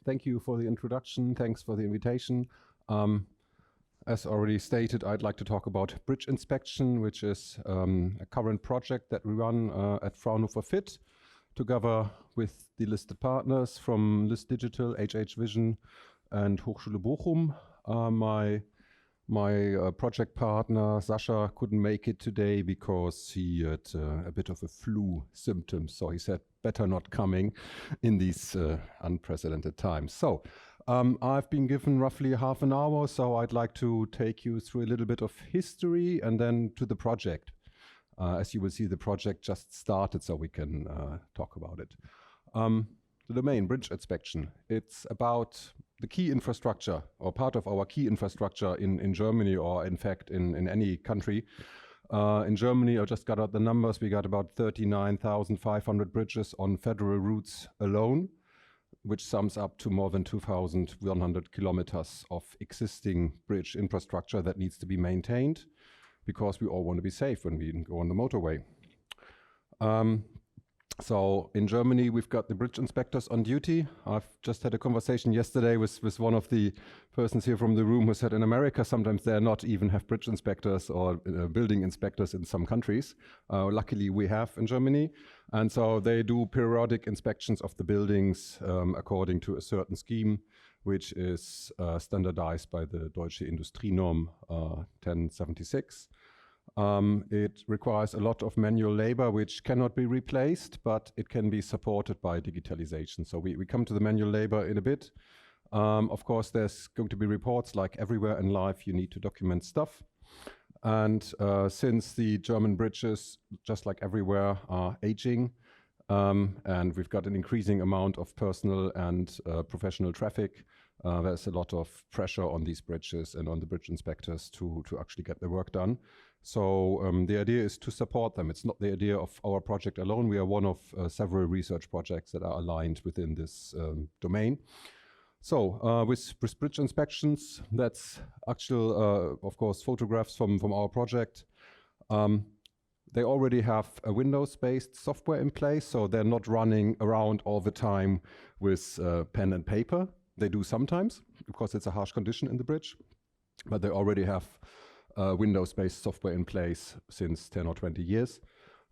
thank you for the introduction. Thanks for the invitation. As already stated, I'd like to talk about bridge inspection, which is a current project that we run at Fraunhofer FIT together with the listed partners from List Digital, HH Vision, and Hochschule Bochum. My project partner, Sascha, couldn't make it today because he had a bit of a flu symptoms. So he said, better not coming in these unprecedented times. So I've been given roughly half an hour, so I'd like to take you through a little bit of history and then to the project. As you will see, the project just started, so we can talk about it. The domain, bridge inspection. It's about the key infrastructure, or part of our key infrastructure in Germany, or in fact in any country. In Germany, I just got out the numbers, we got about 39,500 bridges on federal routes alone, which sums up to more than 2,100 kilometers of existing bridge infrastructure that needs to be maintained, because we all want to be safe when we go on the motorway. So in Germany, we've got the bridge inspectors on duty. I've just had a conversation yesterday with one of the persons here from the room who said in America, sometimes they not even have bridge inspectors or building inspectors in some countries. Luckily, we have in Germany. And so they do periodic inspections of the buildings according to a certain scheme, which is standardized by the Deutsche Industrienorm 1076. It requires a lot of manual labor, which cannot be replaced, but it can be supported by digitalization. So we come to the manual labor in a bit. Of course, there's going to be reports like everywhere in life, you need to document stuff. And since the German bridges, just like everywhere, are aging, and we've got an increasing amount of personal and professional traffic, there's a lot of pressure on these bridges and on the bridge inspectors to actually get the work done. So the idea is to support them. It's not the idea of our project alone. We are one of several research projects that are aligned within this domain. So with bridge inspections, that's actual, of course, photographs from our project. They already have a Windows-based software in place, so they're not running around all the time with pen and paper. They do sometimes, because it's a harsh condition in the bridge, but they already have Windows-based software in place since 10 or 20 years.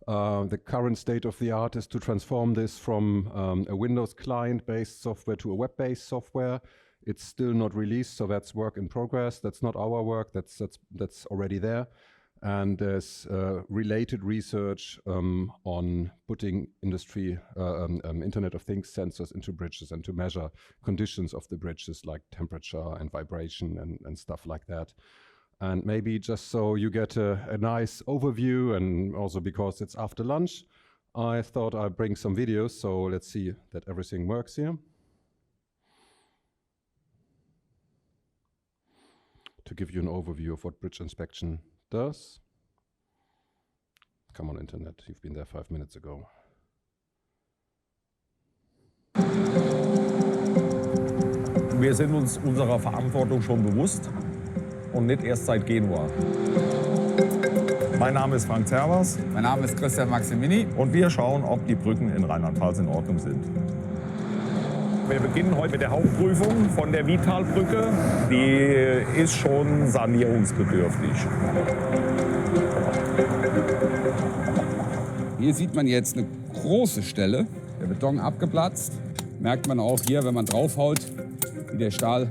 The current state of the art is to transform this from a Windows client-based software to a web-based software. It's still not released, so that's work in progress. That's not our work, that's already there. And there's related research on putting industry, Internet of Things sensors into bridges and to measure conditions of the bridges like temperature and vibration and stuff like that. And maybe just so you get a nice overview, and also because it's after lunch, I thought I'd bring some videos. So let's see that everything works here. To give you an overview of what bridge inspection does. Come on, Internet, you've been there 5 minutes ago. Wir sind uns unserer Verantwortung schon bewusst und nicht erst seit Genua. Mein Name ist Frank Zervers. Mein Name ist Christian Maximini. Und wir schauen, ob die Brücken in Rheinland-Pfalz in Ordnung sind. Wir beginnen heute mit der Hauptprüfung von der Vitalbrücke. Die ist schon sanierungsbedürftig. Hier sieht man jetzt eine große Stelle. Der Beton abgeplatzt. Merkt man auch hier, wenn man draufhaut, wie der Stahl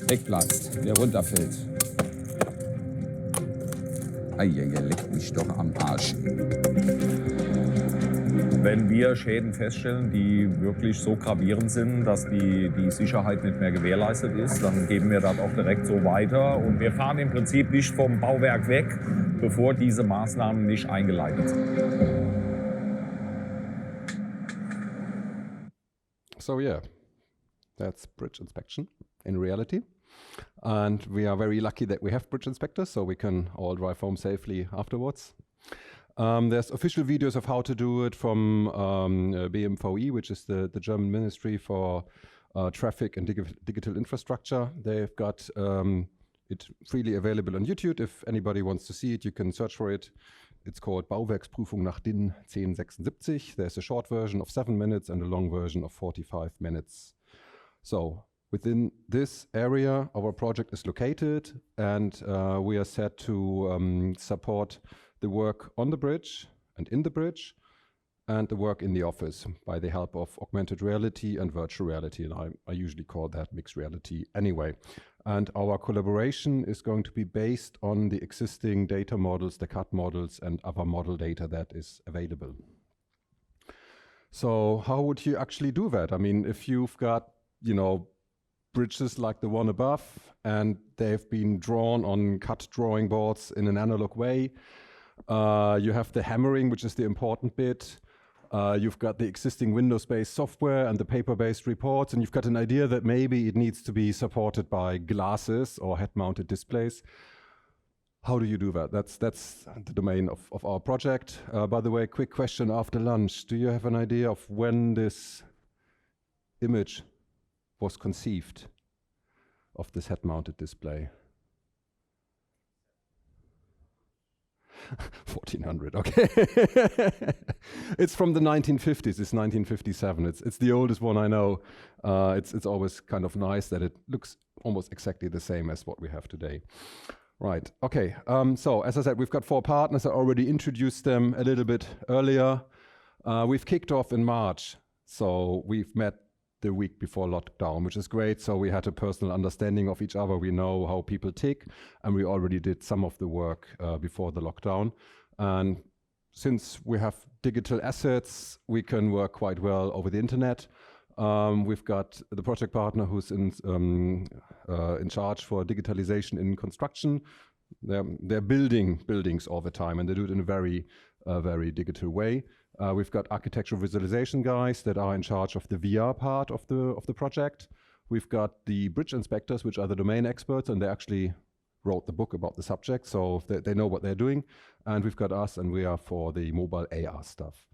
wegplatzt, wie er runterfällt. Eieiei, leckt mich doch am Arsch. Wenn wir Schäden feststellen, die wirklich so gravierend sind, dass die Sicherheit nicht mehr gewährleistet ist, dann geben wir das auch direkt so weiter. Und wir fahren im Prinzip nicht vom Bauwerk weg, bevor diese Maßnahmen nicht eingeleitet sind. So yeah, that's bridge inspection in reality. And we are very lucky that we have bridge inspectors, so we can all drive home safely afterwards. There's official videos of how to do it from BMVI, which is the German Ministry for Traffic and Digital Infrastructure. They've got it freely available on YouTube. If anybody wants to see it, you can search for it. It's called Bauwerksprüfung nach DIN 1076. There's a short version of 7 minutes and a long version of 45 minutes. So within this area, our project is located, and we are set to support the work on the bridge and in the bridge, and the work in the office by the help of augmented reality and virtual reality. And I usually call that mixed reality anyway. And our collaboration is going to be based on the existing data models, the CAD models, and other model data that is available. So how would you actually do that? I mean, if you've got, you know, bridges like the one above, and they've been drawn on CAD drawing boards in an analog way, you have the hammering, which is the important bit. You've got the existing Windows-based software and the paper-based reports, and you've got an idea that maybe it needs to be supported by glasses or head-mounted displays. How do you do that? That's the domain of our project. By the way, quick question after lunch. Do you have an idea of when this image was conceived of this head-mounted display? 1400, okay. It's from the 1950s, it's 1957. It's the oldest one I know. It's always kind of nice that it looks almost exactly the same as what we have today. Right, okay, so as I said, we've got 4 partners. I already introduced them a little bit earlier. We've kicked off in March, so we've met the week before lockdown, which is great. So we had a personal understanding of each other. We know how people tick, and we already did some of the work before the lockdown. And since we have digital assets, we can work quite well over the internet. We've got the project partner who's in charge for digitalization in construction. They're building buildings all the time, and they do it in a very digital way. We've got architectural visualization guys that are in charge of the VR part of the project. We've got the bridge inspectors, which are the domain experts, and they actually wrote the book about the subject, so they know what they're doing. And we've got us, and we are for the mobile AR stuff.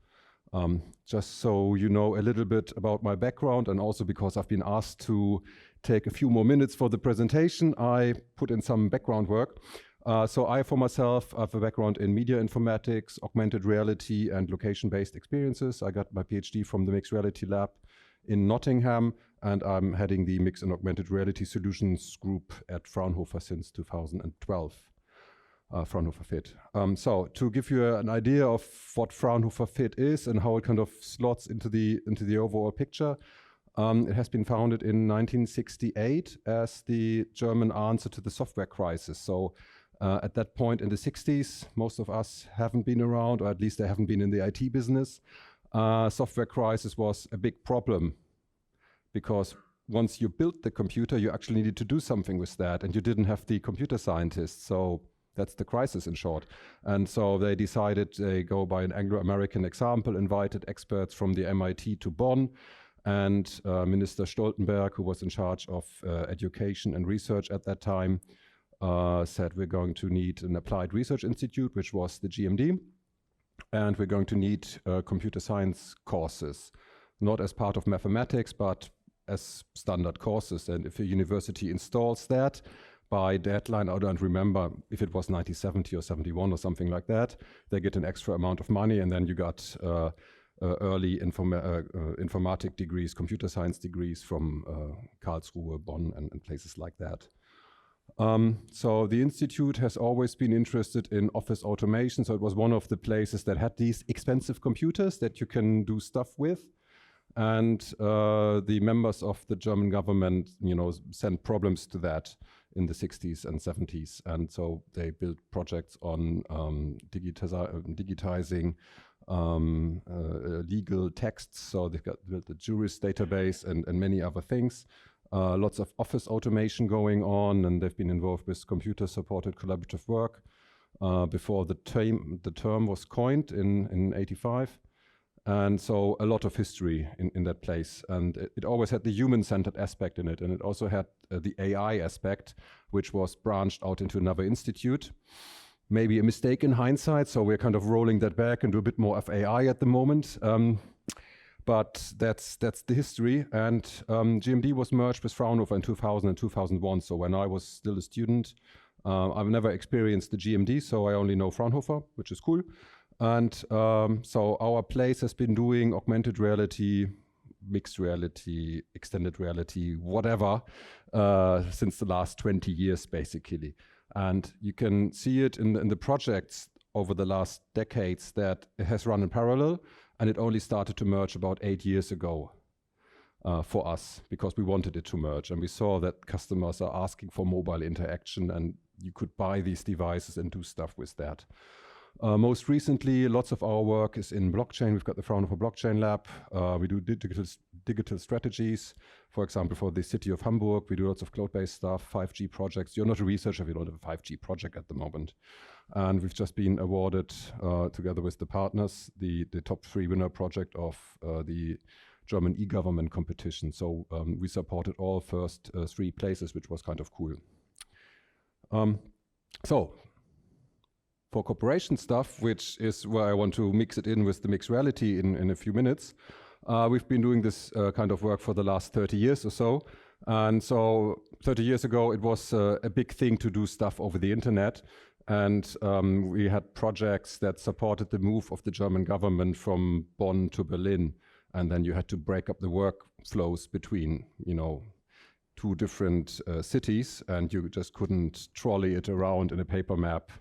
Just so you know a little bit about my background, and also because I've been asked to take a few more minutes for the presentation, I put in some background work. So I, for myself, have a background in media informatics, augmented reality, and location-based experiences. I got my PhD from the Mixed Reality Lab in Nottingham, and I'm heading the Mixed and Augmented Reality Solutions group at Fraunhofer since 2012. Fraunhofer Fit. So to give you an idea of what Fraunhofer Fit is and how it kind of slots into the overall picture, it has been founded in 1968 as the German answer to the software crisis. So at that point in the 60s, most of us haven't been around, or at least they haven't been in the IT business. Software crisis was a big problem because once you built the computer, you actually needed to do something with that, and you didn't have the computer scientists. So that's the crisis in short. And so they decided they go by an Anglo-American example, invited experts from the MIT to Bonn, and Minister Stoltenberg, who was in charge of education and research at that time, said we're going to need an applied research institute, which was the GMD, and we're going to need computer science courses, not as part of mathematics, but as standard courses. And if a university installs that by deadline, I don't remember if it was 1970 or 71 or something like that, they get an extra amount of money, and then you got early informatic degrees, computer science degrees from Karlsruhe, Bonn, and places like that. So the Institute has always been interested in office automation. So it was one of the places that had these expensive computers that you can do stuff with. And the members of the German government, you know, sent problems to that in the 60s and 70s. And so they built projects on digitizing legal texts. So they've built the jurist database and many other things. Lots of office automation going on, and they've been involved with computer-supported collaborative work before the term was coined in 85. And so a lot of history in that place. And it always had the human-centered aspect in it. And it also had the AI aspect, which was branched out into another institute. Maybe a mistake in hindsight, so we're kind of rolling that back and do a bit more of AI at the moment. But that's the history. And GMD was merged with Fraunhofer in 2000 and 2001. So when I was still a student, I've never experienced the GMD, so I only know Fraunhofer, which is cool. And so our place has been doing augmented reality mixed reality, extended reality, whatever, since the last 20 years, basically. And you can see it in the projects over the last decades that it has run in parallel, and it only started to merge about 8 years ago for us, because we wanted it to merge. And we saw that customers are asking for mobile interaction, and you could buy these devices and do stuff with that. Most recently, lots of our work is in blockchain. We've got the Fraunhofer Blockchain Lab. We do digital strategies. For example, for the city of Hamburg, we do lots of cloud-based stuff, 5G projects. You're not a researcher if you don't have a 5G project at the moment. And we've just been awarded, together with the partners, the top 3 winner project of the German e-government competition. So we supported all first 3 places, which was kind of cool. So for corporation stuff, which is where I want to mix it in with the mixed reality in a few minutes, we've been doing this kind of work for the last 30 years or so. And so 30 years ago, it was a big thing to do stuff over the internet. And we had projects that supported the move of the German government from Bonn to Berlin. And then you had to break up the workflows between, 2 different cities, and you just couldn't trolley it around in a paper map,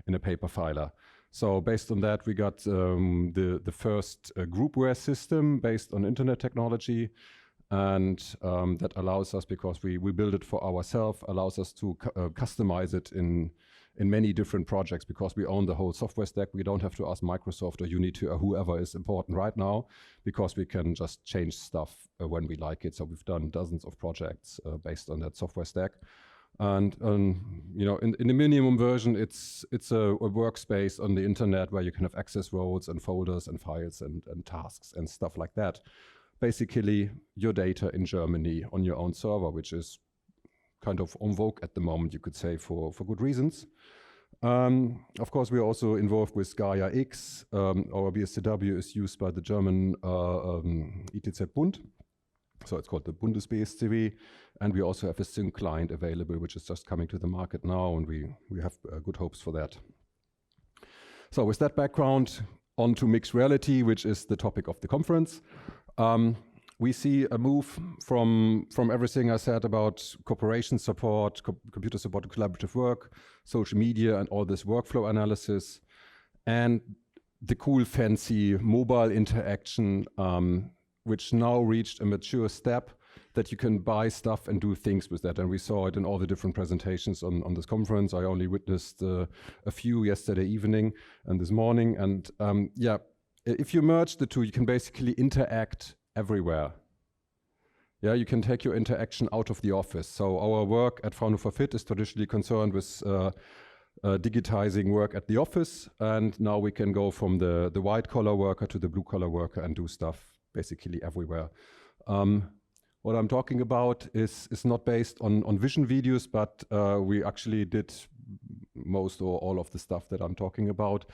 in a paper filer. So based on that, we got the first groupware system based on internet technology. And that allows us, because we build it for ourselves, allows us to customize it in many different projects, because we own the whole software stack. We don't have to ask Microsoft or Unity or whoever is important right now, because we can just change stuff when we like it. So we've done dozens of projects based on that software stack. And in the minimum version, it's a workspace on the internet where you can have access roles and folders and files and tasks and stuff like that. Basically, your data in Germany on your own server, which is kind of en vogue at the moment, you could say, for good reasons. Of course, we are also involved with Gaia X. Our BSCW is used by the German ITZ Bund. So it's called the Bundes-BSCW. And we also have a sync client available, which is just coming to the market now, and we have good hopes for that. So with that background, on to mixed reality, which is the topic of the conference. We see a move from everything I said about cooperation support, computer support, collaborative work, social media, and all this workflow analysis, and the cool, fancy mobile interaction, which now reached a mature step that you can buy stuff and do things with that. And we saw it in all the different presentations on this conference. I only witnessed a few yesterday evening and this morning. And yeah, if you merge the two, you can basically interact everywhere. Yeah, you can take your interaction out of the office. So our work at Fraunhofer Fit is traditionally concerned with digitizing work at the office. And now we can go from the white collar worker to the blue collar worker and do stuff basically everywhere. What I'm talking about is not based on vision videos, but we actually did most or all of the stuff that I'm talking about.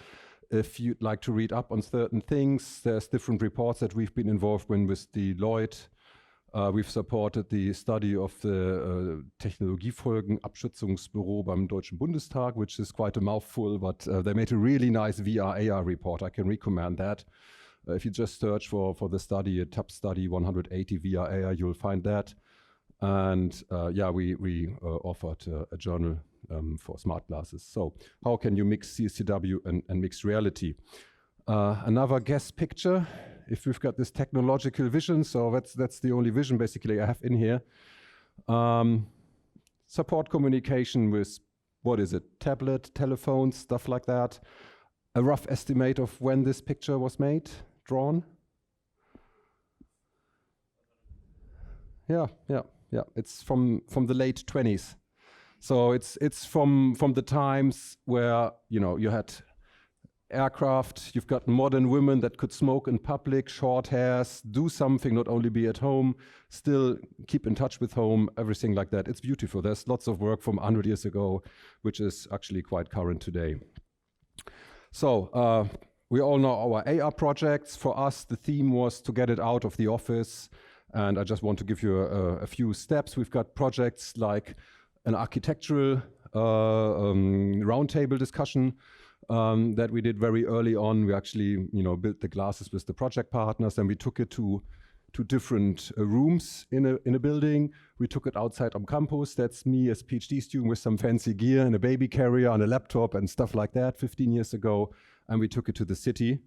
If you'd like to read up on certain things, there's different reports that we've been involved in with Deloitte. We've supported the study of the Technologiefolgenabschätzungsbüro beim Deutschen Bundestag, which is quite a mouthful, but they made a really nice VR/AR report. I can recommend that. If you just search for the study, a TAP study 180 VR/AR, you'll find that. And yeah, we offered a journal for smart glasses. So how can you mix CSCW and mixed reality? Another guest picture, if we've got this technological vision, so that's the only vision basically I have in here. Support communication with, what is it, tablet, telephones, stuff like that. A rough estimate of when this picture was made, drawn? Yeah. It's from the late 20s. So it's from the times where you had aircraft, you've got modern women that could smoke in public, short hairs, do something, not only be at home, still keep in touch with home, everything like that. It's beautiful. There's lots of work from 100 years ago, which is actually quite current today. So we all know our AR projects. For us, the theme was to get it out of the office. And I just want to give you a few steps. We've got projects like an architectural roundtable discussion that we did very early on. We actually, built the glasses with the project partners, and we took it to to different rooms in a building. We took it outside on campus. That's me as a PhD student with some fancy gear and a baby carrier and a laptop and stuff like that 15 years ago. And we took it to the city.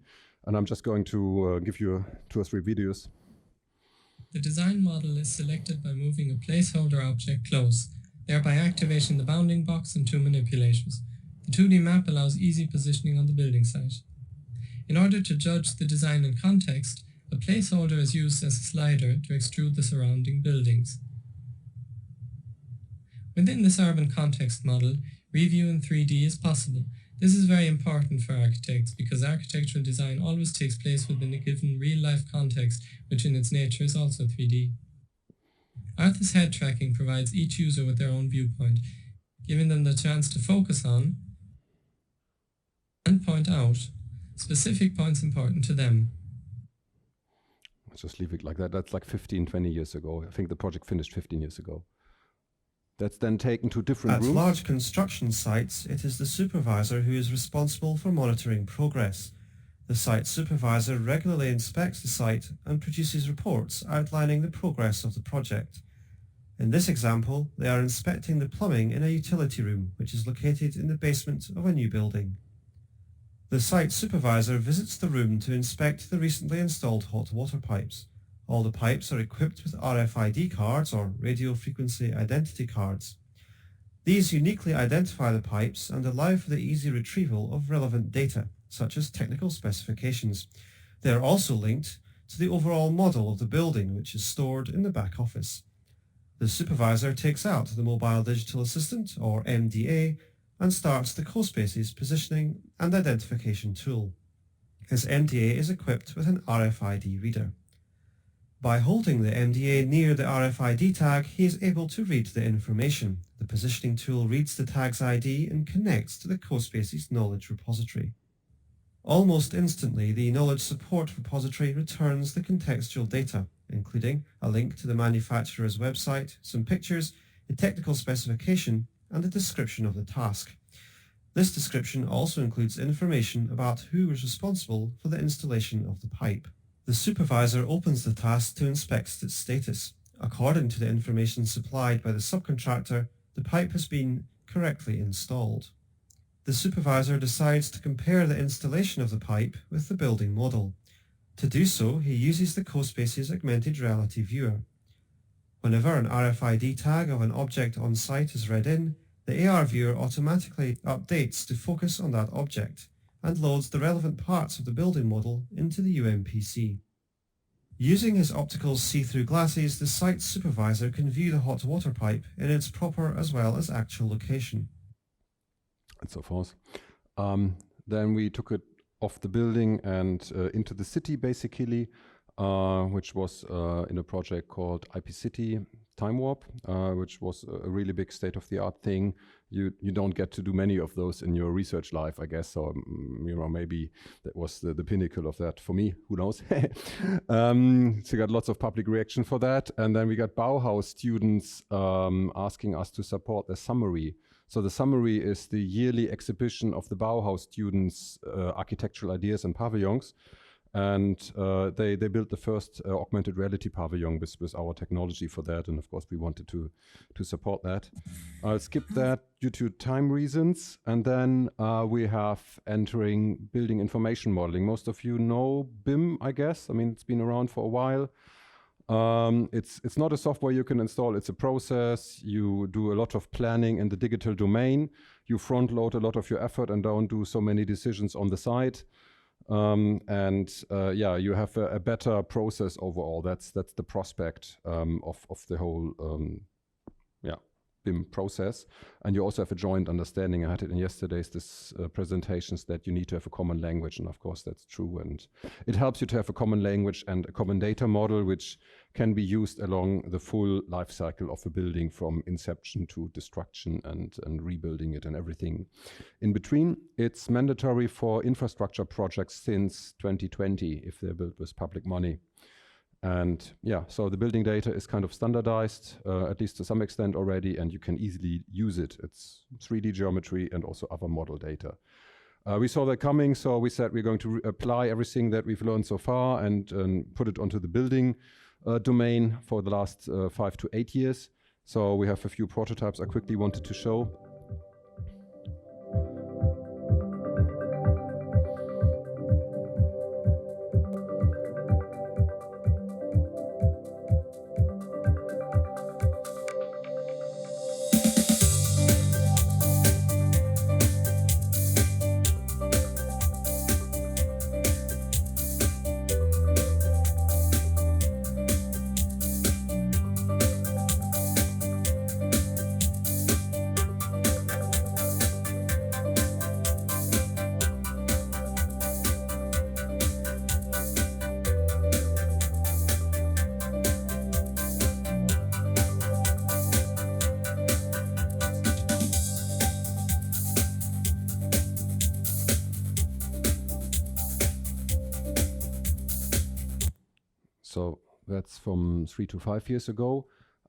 And I'm just going to give you 2 or 3 videos. The design model is selected by moving a placeholder object close, thereby activating the bounding box and 2 manipulators. The 2D map allows easy positioning on the building site. In order to judge the design in context, a placeholder is used as a slider to extrude the surrounding buildings. Within this urban context model, review in 3D is possible. This is very important for architects because architectural design always takes place within a given real-life context, which in its nature is also 3D. Arthur's head tracking provides each user with their own viewpoint, giving them the chance to focus on and point out specific points important to them. Let's just leave it like that. That's like 15, 20 years ago. I think the project finished 15 years ago. That's then taken to different rooms. At large construction sites, it is the supervisor who is responsible for monitoring progress. The site supervisor regularly inspects the site and produces reports outlining the progress of the project. In this example, they are inspecting the plumbing in a utility room, which is located in the basement of a new building. The site supervisor visits the room to inspect the recently installed hot water pipes. All the pipes are equipped with RFID cards or radio frequency identity cards. These uniquely identify the pipes and allow for the easy retrieval of relevant data, such as technical specifications. They are also linked to the overall model of the building, which is stored in the back office. The supervisor takes out the Mobile Digital Assistant, or MDA, and starts the CoSpaces positioning and identification tool. His MDA is equipped with an RFID reader. By holding the MDA near the RFID tag, he is able to read the information. The positioning tool reads the tag's ID and connects to the CoSpaces knowledge repository. Almost instantly, the knowledge support repository returns the contextual data, including a link to the manufacturer's website, some pictures, a technical specification, and a description of the task. This description also includes information about who was responsible for the installation of the pipe. The supervisor opens the task to inspect its status. According to the information supplied by the subcontractor, the pipe has been correctly installed. The supervisor decides to compare the installation of the pipe with the building model. To do so, he uses the CoSpaces Augmented Reality Viewer. Whenever an RFID tag of an object on site is read in, the AR viewer automatically updates to focus on that object and loads the relevant parts of the building model into the UMPC. Using his optical see-through glasses, the site supervisor can view the hot water pipe in its proper as well as actual location. And so forth. Then we took it off the building and into the city, basically, which was in a project called IP City Time Warp, which was a really big state-of-the-art thing. You don't get to do many of those in your research life, I guess. So maybe that was the pinnacle of that for me. Who knows? So we got lots of public reaction for that, and then we got Bauhaus students asking us to support the summary. So the summary is the yearly exhibition of the Bauhaus students' architectural ideas and pavilions. And they built the first augmented reality pavilion with our technology for that, and of course we wanted to support that. I'll skip that due to time reasons, and then we have entering building information modeling. Most of you know BIM, I guess. I mean, it's been around for a while. It's not a software you can install, it's a process. You do a lot of planning in the digital domain. You front load a lot of your effort and don't do so many decisions on the side. Yeah, you have a better process overall. That's the prospect of the whole BIM process. And you also have a joint understanding. I had it in yesterday's presentations that you need to have a common language, and of course that's true. And it helps you to have a common language and a common data model, which can be used along the full life cycle of a building, from inception to destruction and rebuilding it and everything in between. It's mandatory for infrastructure projects since 2020 if they're built with public money. And yeah, so the building data is kind of standardized, at least to some extent already, and you can easily use it. It's 3D geometry and also other model data. We saw that coming, so we said we're going to apply everything that we've learned so far and put it onto the building. domain for the last 5 to 8 years. So we have a few prototypes I quickly wanted to show. So that's from 3 to 5 years ago.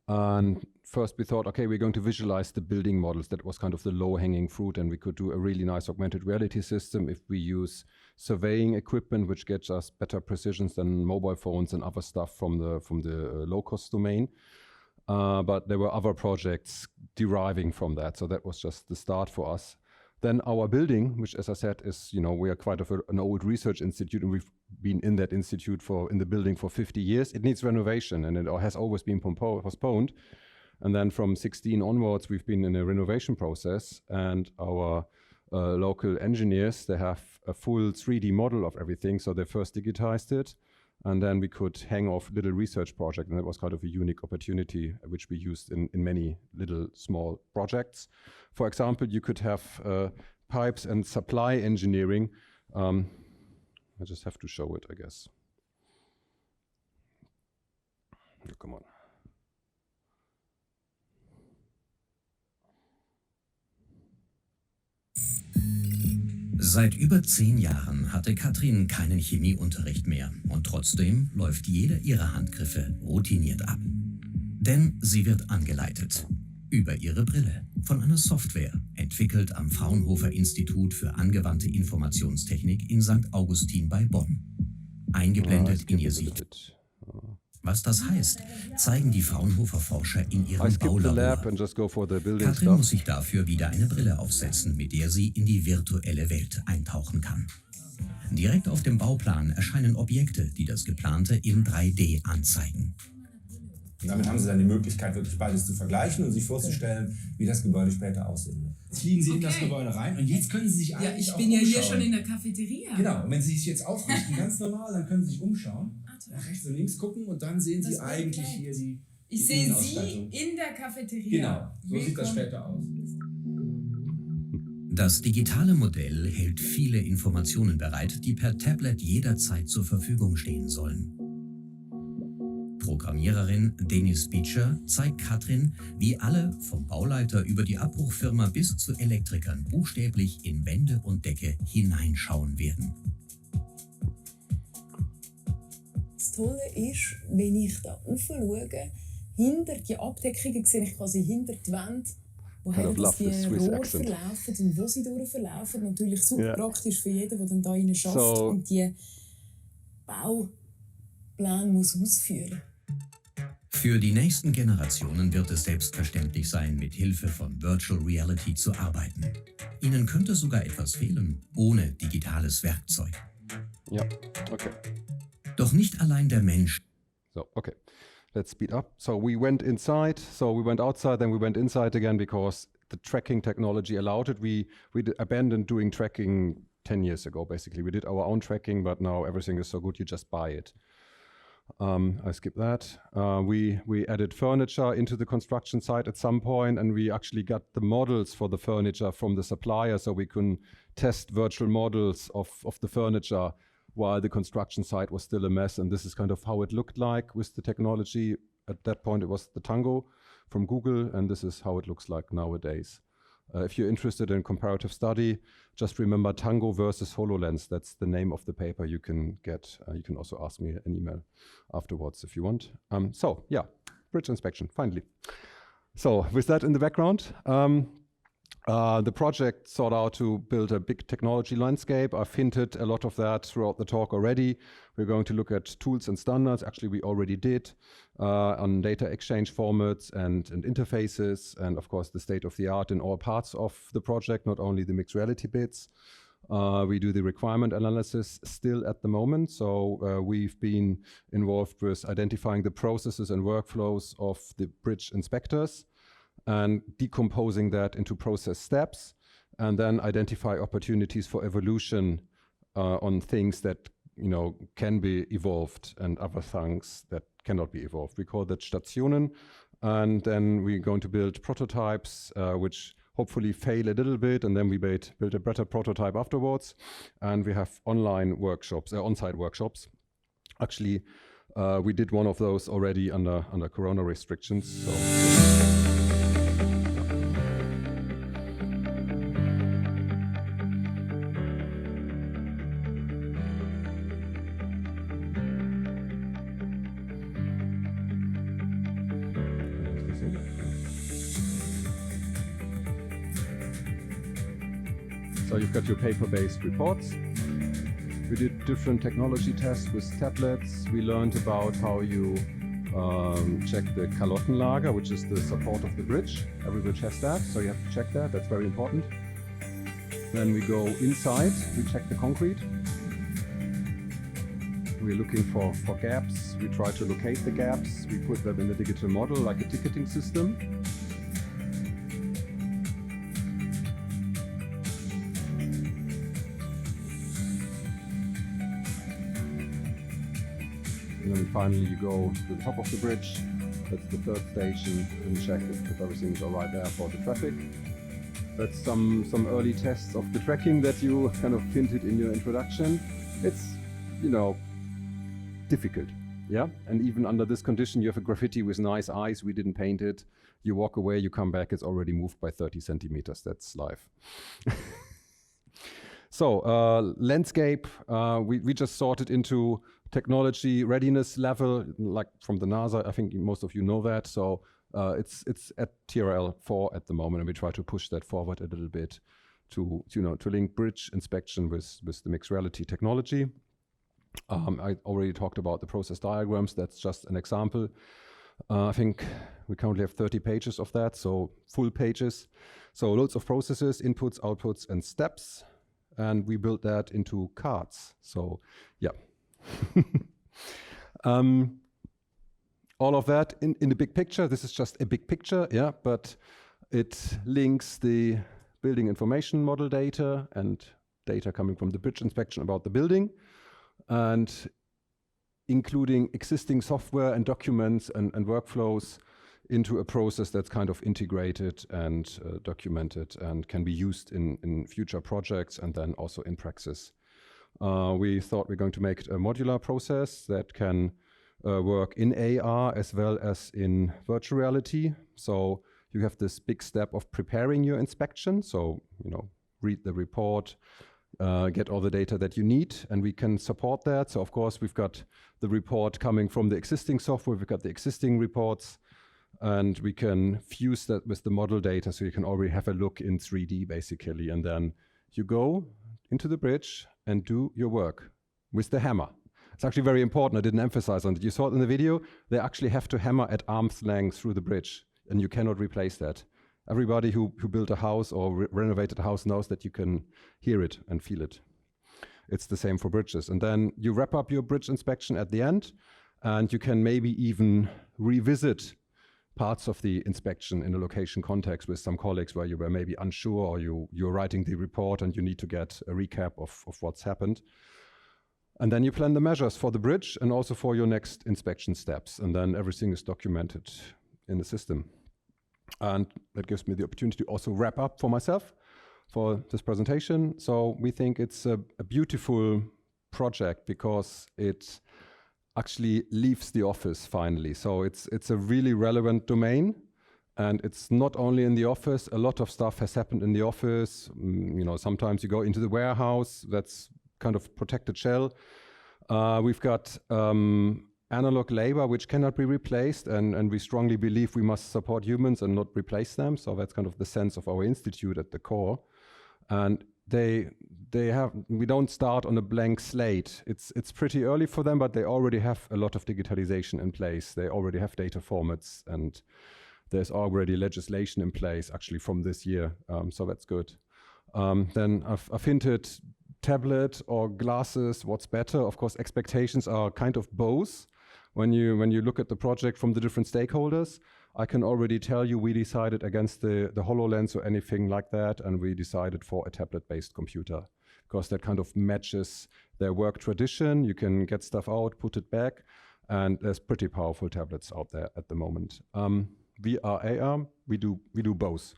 And first we thought, okay, we're going to visualize the building models. That was kind of the low-hanging fruit, and we could do a really nice augmented reality system if we use surveying equipment, which gets us better precisions than mobile phones and other stuff from the low-cost domain. But there were other projects deriving from that, so that was just the start for us. Then our building, which, as I said, is, we are quite of an old research institute, and we've been in that institute in the building for 50 years. It needs renovation, and it has always been postponed. And then from 16 onwards, we've been in a renovation process, and our local engineers, they have a full 3D model of everything. So they first digitized it, and then we could hang off little research project, and that was kind of a unique opportunity, which we used in many little small projects. For example, you could have pipes and supply engineering. I just have to show it, I guess. Oh, come on. Seit über 10 Jahren hatte Katrin keinen Chemieunterricht mehr und trotzdem läuft jeder ihrer Handgriffe routiniert ab. Denn sie wird angeleitet. Über ihre Brille von einer Software, entwickelt am Fraunhofer Institut für angewandte Informationstechnik in St. Augustin bei Bonn. Eingeblendet in ihr Sicht. Was das heißt, zeigen die Fraunhofer Forscher in ihrem Baulabor. Katrin muss sich dafür wieder eine Brille aufsetzen, mit der sie in die virtuelle Welt eintauchen kann. Direkt auf dem Bauplan erscheinen Objekte, die das Geplante in 3D anzeigen. Und damit haben Sie dann die Möglichkeit, wirklich beides zu vergleichen und sich vorzustellen, wie das Gebäude später aussehen wird. Jetzt fliegen Sie in das Gebäude rein und jetzt können Sie sich eigentlich ich bin ja hier schon in der Cafeteria. Genau, und wenn Sie sich jetzt aufrichten, ganz normal, dann können Sie sich umschauen, nach rechts und links gucken und dann sehen Sie eigentlich hier die Ich sehe Sie in der Cafeteria. Genau, so sieht das später aus. Das digitale Modell hält viele Informationen bereit, die per Tablet jederzeit zur Verfügung stehen sollen. Programmiererin Dennis Beecher zeigt Katrin, wie alle, vom Bauleiter über die Abbruchfirma bis zu Elektrikern, buchstäblich in Wände und Decke hineinschauen werden. Das Tolle ist, wenn ich da rauf schaue, hinter die Abdeckungen sehe ich quasi hinter die Wände, woher die Rohre verlaufen und wo sie durchverlaufen. Natürlich super praktisch für jeden, der dann da rein schafft und die Baupläne muss ausführen. Für die nächsten Generationen wird es selbstverständlich sein, mit Hilfe von Virtual Reality zu arbeiten. Ihnen könnte sogar etwas fehlen, ohne digitales Werkzeug. Ja, okay. Doch nicht allein der Mensch. So, okay. Let's speed up. So we went inside, so we went outside, then we went inside again because the tracking technology allowed it. We abandoned doing tracking 10 years ago, basically. We did our own tracking, but now everything is so good, you just buy it. I skipped that. We added furniture into the construction site at some point, and we actually got the models for the furniture from the supplier, so we can test virtual models of the furniture while the construction site was still a mess. And this is kind of how it looked like with the technology. At that point, it was the Tango from Google, and this is how it looks like nowadays. If you're interested in comparative study, just remember Tango versus HoloLens. That's the name of the paper you can get. You can also ask me an email afterwards if you want. So yeah, bridge inspection, finally. So with that in the background, The project sought out to build a big technology landscape. I've hinted a lot of that throughout the talk already. We're going to look at tools and standards. Actually, we already did on data exchange formats and interfaces, and of course the state of the art in all parts of the project, not only the mixed reality bits. We do the requirement analysis still at the moment. So we've been involved with identifying the processes and workflows of the bridge inspectors and decomposing that into process steps, and then identify opportunities for evolution on things that can be evolved and other things that cannot be evolved. We call that Stationen, and then we're going to build prototypes which hopefully fail a little bit, and then we build a better prototype afterwards. And we have online workshops, on-site workshops. Actually, we did one of those already under Corona restrictions. So you've got your paper-based reports. We did different technology tests with tablets. We learned about how you check the Kalottenlager, which is the support of the bridge. Every bridge has that, so you have to check that. That's very important. Then we go inside. We check the concrete. We're looking for gaps. We try to locate the gaps. We put them in a digital model, like a ticketing system. And then finally you go to the top of the bridge. That's the third station, and check if everything's all right there for the traffic. That's some early tests of the tracking that you kind of hinted in your introduction. It's, difficult, yeah? And even under this condition, you have a graffiti with nice eyes, we didn't paint it. You walk away, you come back, it's already moved by 30 centimeters. That's life. So, landscape, we just sorted into technology readiness level, like from the NASA. I think most of you know that. So it's at TRL 4 at the moment, and we try to push that forward a little bit to link bridge inspection with the mixed reality technology. I already talked about the process diagrams. That's just an example. I think we currently have 30 pages of that, so full pages. So loads of processes, inputs, outputs, and steps. And we built that into cards. So yeah. All of that in the big picture. This is just a big picture, yeah, but it links the building information model data and data coming from the bridge inspection about the building, and including existing software and documents and workflows into a process that's kind of integrated and documented and can be used in future projects and then also in practice. We thought we're going to make it a modular process that can work in AR as well as in virtual reality. So you have this big step of preparing your inspection. So, read the report, get all the data that you need, and we can support that. So of course, we've got the report coming from the existing software. We've got the existing reports, and we can fuse that with the model data. So you can already have a look in 3D basically. And then you go into the bridge and do your work with the hammer. It's actually very important. I didn't emphasize on it. You saw it in the video. They actually have to hammer at arm's length through the bridge, and you cannot replace that. Everybody who built a house or renovated a house knows that you can hear it and feel it. It's the same for bridges. And then you wrap up your bridge inspection at the end, and you can maybe even revisit parts of the inspection in a location context with some colleagues where you were maybe unsure, or you're writing the report and you need to get a recap of what's happened. And then you plan the measures for the bridge and also for your next inspection steps. And then everything is documented in the system. And that gives me the opportunity to also wrap up for myself for this presentation. So we think it's a beautiful project because it actually leaves the office finally. So it's a really relevant domain, and it's not only in the office. A lot of stuff has happened in the office. Sometimes you go into the warehouse, that's kind of protected shell. We've got analog labor which cannot be replaced, and we strongly believe we must support humans and not replace them. So that's kind of the sense of our institute at the core. And we don't start on a blank slate. It's pretty early for them, but they already have a lot of digitalization in place. They already have data formats, and there's already legislation in place actually from this year. So that's good. Then I've hinted tablet or glasses, what's better? Of course, expectations are kind of both. When you look at the project from the different stakeholders, I can already tell you we decided against the HoloLens or anything like that, and we decided for a tablet-based computer because that kind of matches their work tradition. You can get stuff out, put it back, and there's pretty powerful tablets out there at the moment. VR, AR, we do both.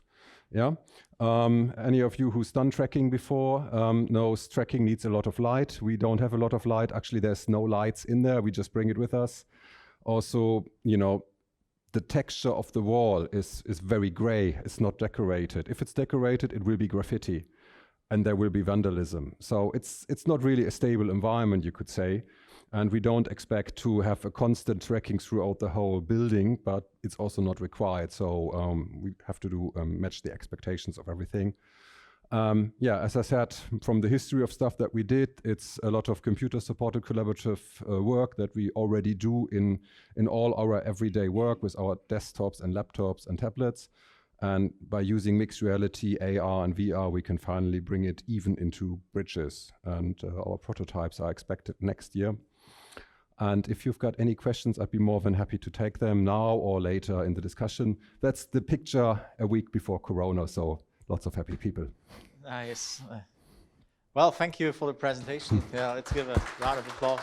Yeah. Any of you who's done tracking before knows tracking needs a lot of light. We don't have a lot of light. Actually, there's no lights in there. We just bring it with us. Also, you know, the texture of the wall is very gray. It's not decorated. If it's decorated, it will be graffiti, and there will be vandalism. So it's not really a stable environment, you could say. And we don't expect to have a constant tracking throughout the whole building, but it's also not required. So we have to match the expectations of everything. Yeah, as I said, from the history of stuff that we did, it's a lot of computer-supported collaborative work that we already do in all our everyday work with our desktops and laptops and tablets. And by using mixed reality, AR and VR, we can finally bring it even into bridges. And our prototypes are expected next year. And if you've got any questions, I'd be more than happy to take them now or later in the discussion. That's the picture a week before Corona, so lots of happy people. Nice. Well, thank you for the presentation. Yeah, let's give a round of applause.